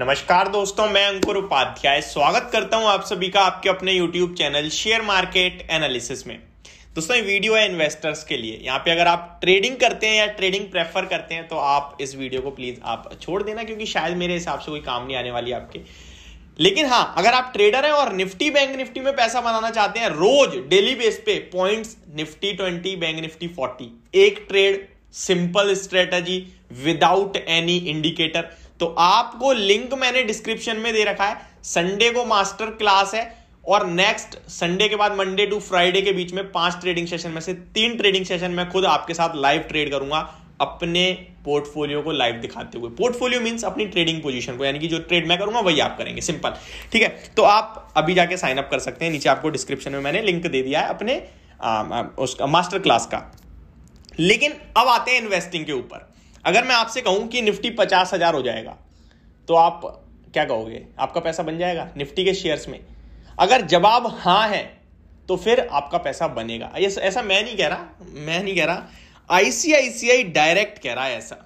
नमस्कार दोस्तों, मैं अंकुर उपाध्याय स्वागत करता हूं आप सभी का आपके अपने YouTube channel share market analysis में। दोस्तों ये वीडियो है इन्वेस्टर्स के लिए। यहाँ पे अगर आप ट्रेडिंग करते हैं या ट्रेडिंग प्रेफर करते हैं तो आप इस वीडियो को प्लीज आप छोड़ देना, क्योंकि शायद मेरे हिसाब से कोई काम नहीं आने वाली आपके। लेकिन हाँ, अगर आप ट्रेडर हैं और निफ्टी बैंक निफ्टी में पैसा बनाना चाहते हैं रोज डेली बेस पे, पॉइंट्स निफ्टी 20 बैंक निफ्टी 40, एक trade, simple strategy without any indicator, तो आपको लिंक मैंने डिस्क्रिप्शन में दे रखा है। संडे को मास्टर क्लास है और नेक्स्ट संडे के बाद मंडे टू फ्राइडे के बीच में 5 ट्रेडिंग सेशन में से 3 ट्रेडिंग सेशन में खुद आपके साथ लाइव ट्रेड करूंगा, अपने पोर्टफोलियो को लाइव दिखाते हुए। पोर्टफोलियो मींस अपनी ट्रेडिंग पोजीशन को, यानी कि जो ट्रेड मैं करूंगा वही आप करेंगे, सिंपल। ठीक है, तो आप अभी जाके साइन अप कर सकते हैं। नीचे आपको डिस्क्रिप्शन में मैंने लिंक दे दिया है अपने उसका मास्टर क्लास का। लेकिन अब आते हैं इन्वेस्टिंग के ऊपर। अगर मैं आपसे कहूं कि निफ्टी 50,000 हो जाएगा तो आप क्या कहोगे? आपका पैसा बन जाएगा निफ्टी के शेयर्स में? अगर जवाब हां है तो फिर आपका पैसा बनेगा। ऐसा मैं नहीं कह रहा, आईसीआईसीआई डायरेक्ट कह रहा है ऐसा।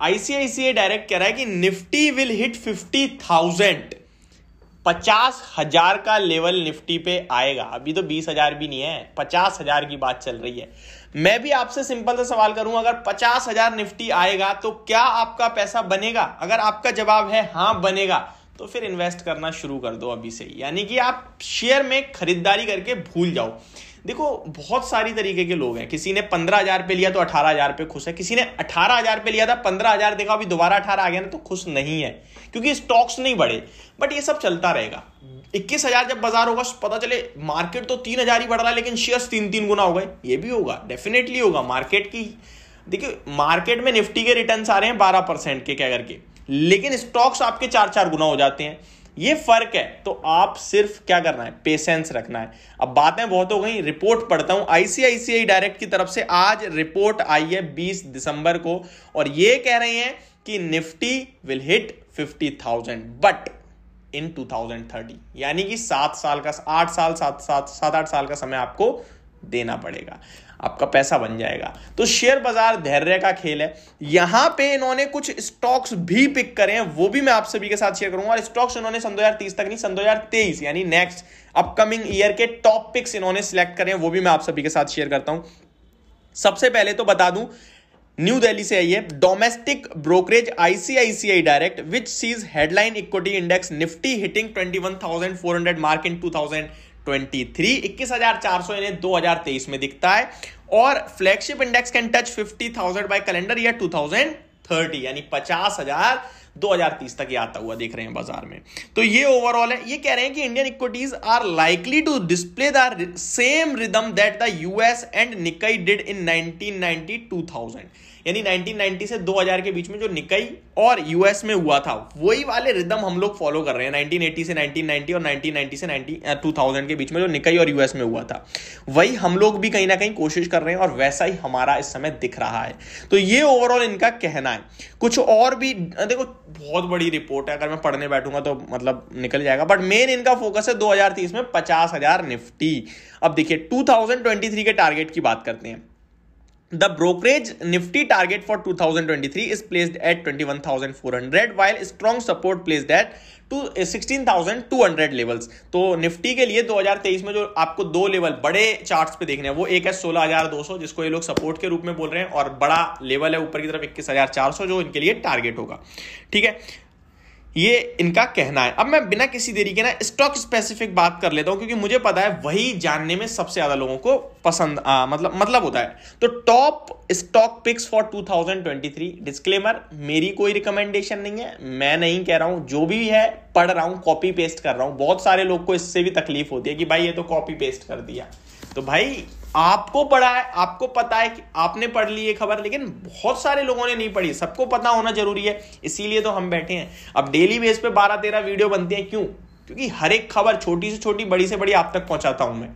आईसीआईसीआई डायरेक्ट कह रहा है कि निफ्टी विल हिट 50,000, 50,000 का लेवल निफ्टी पे आएगा। अभी तो 20,000 भी नहीं है, 50,000 की बात चल रही है। मैं भी आपसे सिंपल सा सवाल करूं, अगर 50,000 निफ्टी आएगा तो क्या आपका पैसा बनेगा? अगर आपका जवाब है हां बनेगा, तो फिर इन्वेस्ट करना शुरू कर दो अभी से। यानी कि आप शेयर में खरीदारी करके भूल जाओ। देखो, बहुत सारी तरीके के लोग हैं। किसी ने 15,000 पे लिया तो 18,000 पे खुश है, किसी ने 18,000 पे लिया था, 15,000 देखा, अभी दोबारा 18 आ गया ना तो खुश नहीं है, क्योंकि स्टॉक्स नहीं बढ़े। बट ये सब चलता रहेगा। 21,000 जब बाजार होगा, पता चले मार्केट तो 3,000 ही बढ़ रहा है लेकिन शेयर्स 3-3 गुना हो गए, ये भी होगा, डेफिनेटली होगा। मार्केट की देखिए, मार्केट में निफ्टी के रिटर्न्स आ रहे हैं 12% के क्या करके, लेकिन स्टॉक्स आपके 4-4 गुना हो जाते हैं। ये फर्क है। तो आप सिर्फ क्या करना है, पेशेंस रखना है। अब बातें बहुत हो गई, रिपोर्ट पढ़ता हूं। आईसीआईसीआई डायरेक्ट की तरफ से आज रिपोर्ट आई है 20 दिसंबर को, और ये कह रहे हैं कि Nifty will hit 50,000 but in 2030, यानी कि 7 साल का 7-8 साल का समय आपको देना पड़ेगा, आपका पैसा बन जाएगा। तो शेयर बाजार धैर्य का खेल है। यहां पे इन्होंने कुछ स्टॉक्स भी पिक करे हैं, वो भी मैं आप सभी के साथ शेयर करूंगा। और स्टॉक्स इन्होंने सन 2030 तक नहीं, सन 2023 यानी नेक्स्ट अपकमिंग ईयर के टॉप पिक्स इन्होंने सिलेक्ट करे हैं, वो भी मैं आप सभी के साथ शेयर करता हूं। सबसे पहले तो बता दूं, न्यू दिल्ली से आई है domestic brokerage ICICI direct which sees headline equity index Nifty hitting 21,400 mark in 2023, 21,400 इन्हें 2023 में दिखता है। और flagship index can touch 50,000 by calendar year 2030, यानी 50,000 2030 तक ये आता हुआ देख रहे हैं बाजार में। तो ये ओवरऑल है। ये कह रहे हैं कि Indian equities are likely to display the same rhythm that the US and Nikkei did in 1990 2000, यानी 1990 से 2000 के बीच में जो निकाई और यूएस में हुआ था, वही वाले रिदम हम लोग फॉलो कर रहे हैं। 1980 से 1990 और 1990 से 2000 के बीच में जो निकाई और यूएस में हुआ था, वही हम लोग भी कहीं ना कहीं कोशिश कर रहे हैं, और वैसा ही हमारा इस समय दिख रहा है। तो ये ओवरऑल इनका कहना है। कुछ और भी देखो, बहुत बड़ी रिपोर्ट है, अगर मैं पढ़ने बैठूंगा तो मतलब निकल जाएगा, बट मेन इनका फोकस है 2030 में 50,000 निफ्टी। अब देखिए 2023 के टारगेट की बात करते हैं। The brokerage Nifty target for 2023 is placed at 21,400 while strong support placed at 16,200 levels. तो निफ्टी के लिए 2023 में जो आपको 2 लेवल बड़े चार्ट्स पे देखने हैं, वो एक है 16,200 जिसको ये लोग सपोर्ट के रूप में बोल रहे हैं, और बड़ा लेवल है ऊपर की तरफ 21,400 जो इनके लिए टारगेट होगा। ठीक है, ये इनका कहना है। अब मैं बिना किसी देरी के ना स्टॉक स्पेसिफिक बात कर लेता हूं, क्योंकि मुझे पता है वही जानने में सबसे ज्यादा लोगों को पसंद मतलब होता है। तो top stock picks for 2023। Disclaimer, मेरी कोई रिकमेंडेशन नहीं है, मैं नहीं कह रहा हूं, जो भी है पढ़ रहा हूं, कॉपी पेस्ट कर रहा हूं। बहुत सारे लोग को इससे भी तकलीफ होती है कि भाई ये तो कॉपी पेस्ट कर दिया। तो भाई आपको पढ़ा है, आपको पता है कि आपने पढ़ ली ये खबर, लेकिन बहुत सारे लोगों ने नहीं पढ़ी। सबको पता होना जरूरी है, इसीलिए तो हम बैठे हैं। अब डेली बेस पे 12-13 वीडियो बनती हैं, क्यों? क्योंकि हर एक खबर छोटी से छोटी, बड़ी से बड़ी आप तक पहुंचाता हूं मैं।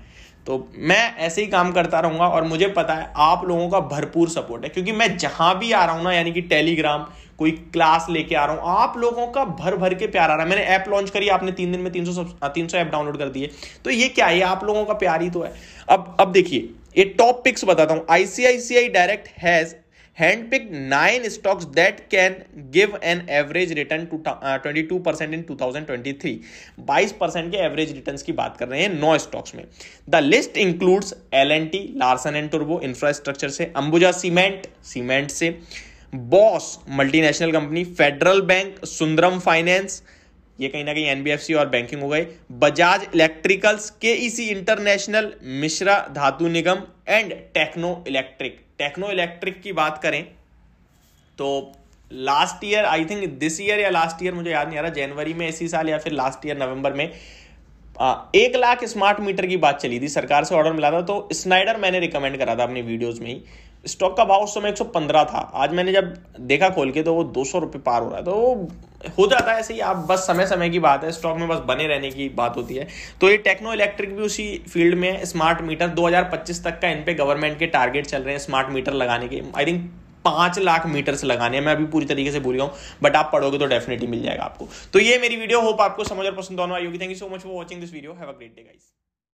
तो मैं ऐसे ही काम करता रहूंगा, और मुझे पता है आप लोगों का भरपूर सपोर्ट है, क्योंकि मैं जहां भी आ रहा हूं ना, यानी कि टेलीग्राम, कोई क्लास लेके आ रहा हूं, आप लोगों का भर भर के प्यार आ रहा है। मैंने ऐप लॉन्च करी, आपने 3 दिन में 300 ऐप डाउनलोड कर दिए। तो ये क्या है? आप लोगों का प्यार ही तो है। अब देखिए, ये टॉप पिक्स बताता हूं। ICICI direct has hand pick 9 stocks that can give an average return 22% in 2023। 22% के एवरेज रिटर्न्स की बात कर रहे हैं 9 स्टॉक्स में। The list includes L&T, Larsen and टुर्बो इंफ्रास्ट्रक्चर से, अंबुजा सीमेंट से, Bosch multinational company, federal bank, Sundaram finance, ये कहीं ना कहीं एनबीएफसी और बैंकिंग हो गए, Bajaj electricals, KEC international, Mishra Dhatu Nigam and techno electric की बात करें तो last year, I think this year या लास्ट ईयर, मुझे याद नहीं आ रहा, जनवरी में इसी साल या फिर लास्ट ईयर नवंबर में 1 लाख स्मार्ट मीटर की बात चली थी, सरकार से ऑर्डर मिला था। तो स्नाइडर मैंने रिकमेंड करा था अपनी वीडियोस में ही। स्टॉक का भाव उस समय 115 था, आज मैंने जब देखा खोल के तो वो 200 रुपये पार हो रहा है। तो हो जाता है ऐसे ही, आप बस समय की बात है, स्टॉक में बस बने रहने की बात होती है। तो ये टेक्नो इलेक्ट्रिक भी उसी फील्ड में है। स्मार्ट मीटर 2025 तक का इन पे गवर्नमेंट के टारगेट चल रहे हैं स्मार्ट मीटर लगाने के। आई थिंक 5 लाख मीटर्स लगाने हैं, मैं अभी पूरी तरीके से भूल गया हूं, बट आप पढ़ोगे तो डेफिनेटली मिल जाएगा आपको। तो ये मेरी वीडियो, होप आपको समझ और पसंद आने वाली होगी। Thank you so much for watching this video, have a great day guys.